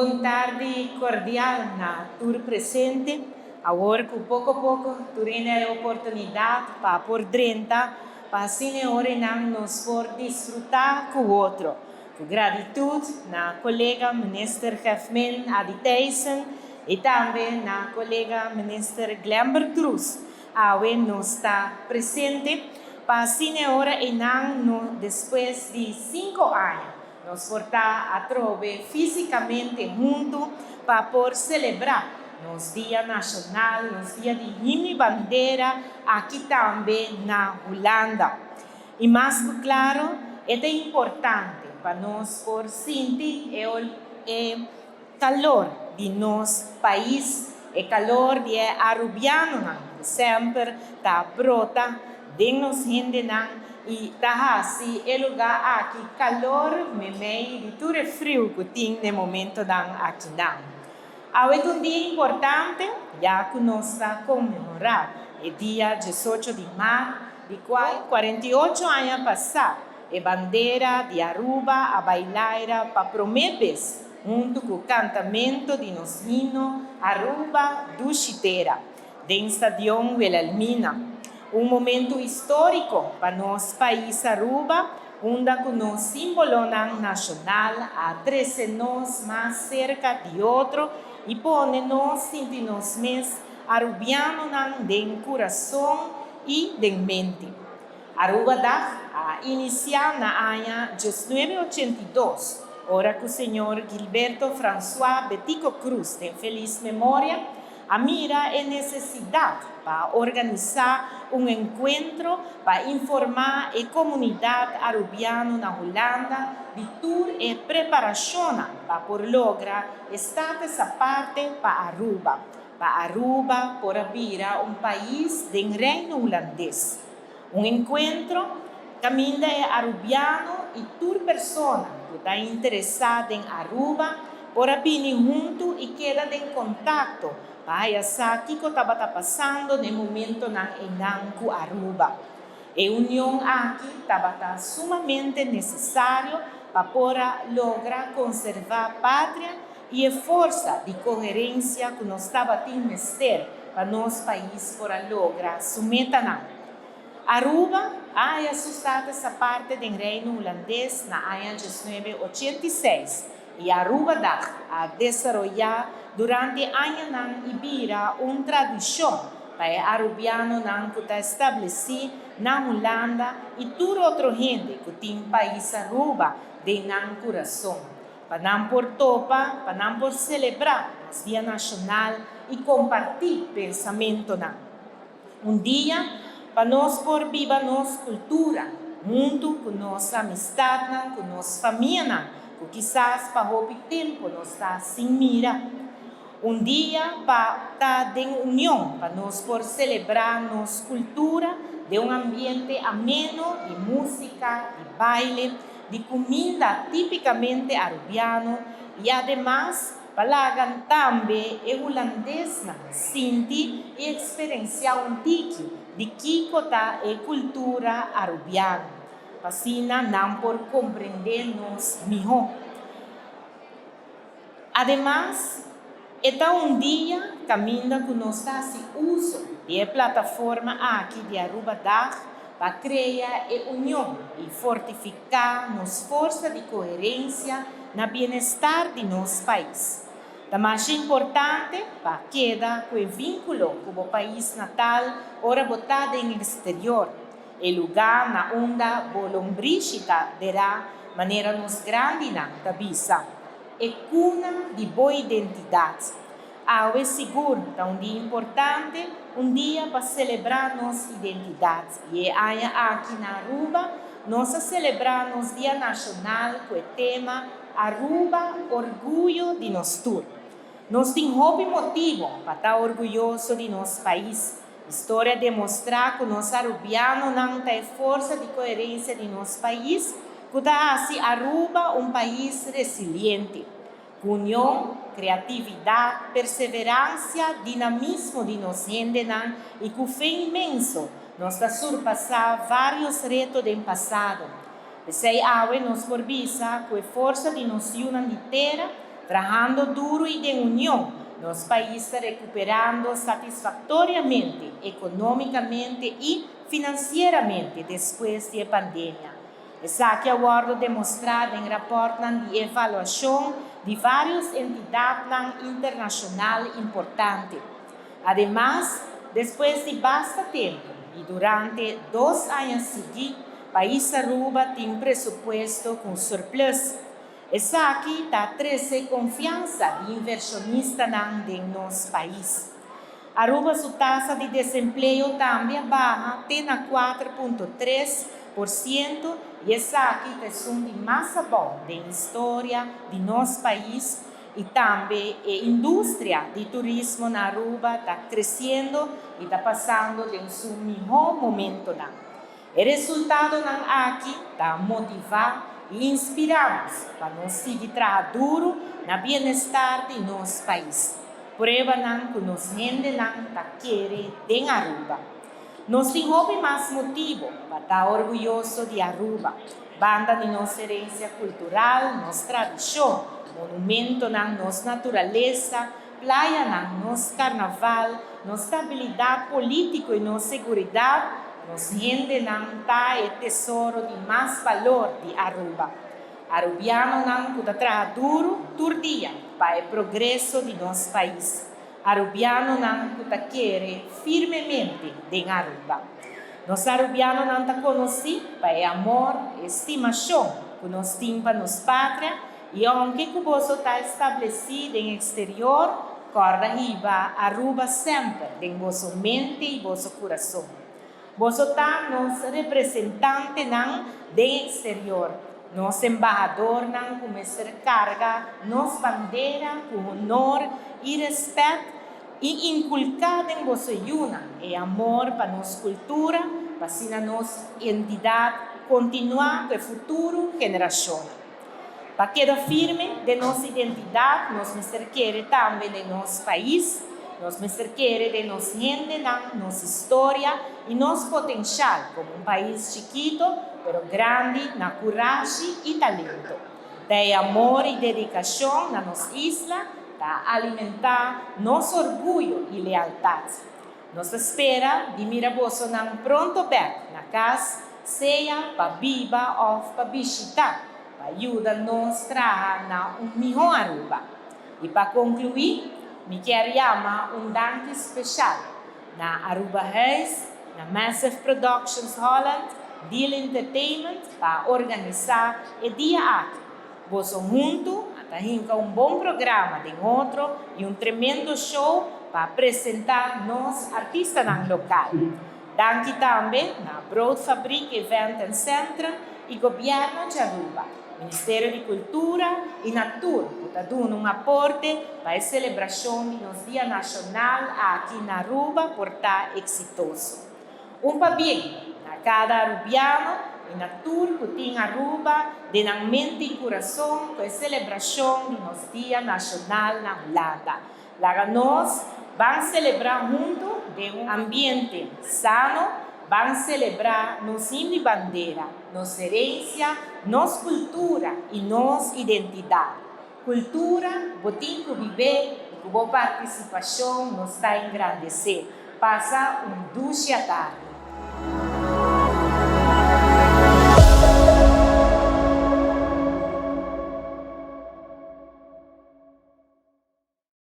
boa tarde cordial na tour presente. Agora que pouco a pouco turina a oportunidade para por dentro, para assim hora não nos for desfrutar com o outro. Com gratitude na colega minister Hefman Aditeisen e também na colega minister Glamber Cruz, que nos está presente para assim hora e não depois de 5 anos. Nos portar a trove fisicamente junto para por celebrar nos Dia Nacional, nos Dia de Himno e Bandeira, aqui também na Holanda. E mais que claro, é importante para nós por sentir o calor de nosso país, o calor de arubiano, que sempre está brota, de nos gente e tahasi é lugar aqui calor meio de tudo é frio que tem no momento aqui não. É um dia importante já que nós está comemorar o dia 18 de março de qual 48 anos passar a bandeira de Aruba a bailar para promessas junto com o cantamento de nos hino Aruba do Chiteira do Estadião Wilhelmina. Um momento histórico para nosso país Aruba, onde o símbolo nacional a 13 nós mais cerca de outro e põe nós sentir nos mês arubiano de coração e de mente. Aruba a iniciar na ano 1982, hora que o senhor Gilberto François Betico Cruz tem feliz memória, a mira a necessidade para organizar um encontro para informar a comunidade arubiana na Holanda de tour e preparação para por lograr estar essa parte para Aruba por abrir país do reino holandês. Um encontro caminha arubiano e tour pessoa que está interessada em Aruba por abrir junto e queda em contato para saber o que estava passando no momento na Enanco Aruba. A união aqui estava sumamente necessário para lograr conservar a pátria e a força de coerência que nós estava tendo para nosso país para lograr sua meta. Aruba a assustado essa parte do reino holandês na ano 1986 e Aruba a desenvolver durante anos e vira uma tradição para arubiano que está estabelecido na Holanda e toda outra gente que tem país Aruba de não coração. Para não por topa, para não por celebrar o Dia Nacional e compartilhar pensamento. Um dia para nós por viver nossa cultura, junto com nossa amistade, com nossa família, que quizás para pouco tempo nós está sem mira. Um dia para estar em união, para nós por celebrar nossa cultura de um ambiente ameno de música, de baile, de comida tipicamente arubiano e además para também o holandês sentir e experienciar um tique de que é cultura arubiana, assim não por compreender-nos melhor. Además, um dia caminha que nós fazemos uso de plataforma aqui de Aruba para criar a união e fortificar nossa força de coerência no bem-estar de nosso país. O mais importante para queda com o vínculo com o país natal, ora botado no exterior, o lugar na onde a lombrichita terá maneira nos grande na cabeça, é cuna de boa identidade. É seguro, um dia importante, um dia para celebrar nossa identidade. E aqui na Aruba, nós celebramos o Dia Nacional com o tema Aruba, Orgulho de nosso tour. Nós temos motivo para estar orgulhoso de nosso país. A história demonstra que nós arubianos não temos força de coerência de nosso país, que dá Aruba um país resiliente. União, criatividade, perseverança, dinamismo de nossa gente e com fé imenso, nós está surpassar vários retos do passado. Sei nós por visa com a força de nossa união inteira, trabajando duro y de unión, los países recuperando satisfactoriamente, económicamente y financieramente después de la pandemia. Essa que aguardo demonstrado em rapport de evaluação de várias entidades internacionais importantes. Además, depois de bastante tempo e durante 2 anos seguidos, o país Aruba tem presupuesto com surplus. Essa aqui dá trazer confiança de inversionista em nosso país. Aruba, sua taxa de desemprego também baixa, tem a 4,3%, e essa aqui é um de mais bom da história de nosso país. E também a indústria de turismo na Aruba está crescendo e está passando de um melhor momento. O resultado aqui está motivar e inspiramos para nós seguir trabalhando duro no bem-estar de nosso país. Prueba que nos gente está querendo em Aruba. Nós temos mais motivo para estar orgulhoso de Aruba. Banda de nossa herência cultural, nossa tradição, monumento na nossa natureza, praia na nosso carnaval, nossa estabilidade política e nossa segurança, nossa gente está o tesouro de mais valor de Aruba. Arubiano não está trabalhando duro todo dia para o progresso de nosso país. Arubiano não está querendo firmemente em Aruba. Nós arubianos não está conhecidos para o amor e estimação que nós temos para nossa pátria, e aunque o vosso está estabelecido em exterior, corra riba Aruba sempre em vossa mente e vosso coração. Vosso está nos representante do exterior, nosso embaixador não começa a carga, nossa bandeira com honor e respeito, e inculcar em vossa yuna e amor para nossa cultura, para assim a nossa entidade continuar com a futura geração. Para quedar firme de nossa identidade, nós queremos também de nosso país, nós queremos de nossa gente, nossa história e nosso potencial como país chiquito, mas grande na coragem e talento. Tem amor e dedicação na nossa isla, para alimentar nosso orgulho e lealdade. Nossa espera de Miraboso não pronto bem na casa, seja para viva ou para visitar, para ajudar-nos a trabalhar na melhor Aruba. E para concluir, me quero chamar dank especial na Aruba House, na Massive Productions Holland, Deal Entertainment, para organizar o dia aqui. Boso junto, até bom programa de outro e tremendo show para apresentar nos artistas local. Danke também na Broad Fabric Event and Center e Governo de Aruba, Ministério de Cultura e Natura, que está dando aporte para a celebração do Dia Nacional aqui na Aruba por estar exitoso. Para bem, na cada arubiano, e na tour que tem Aruba, de na mente e coração, com a celebração do nosso Dia Nacional na Holanda. Lá nós vamos celebrar junto de ambiente sano, vamos celebrar nossa bandeira, nossa herência, nossa cultura e nossa identidade. Cultura, botim que viver e com boa participação nos está a engrandecer. Passa doce tarde.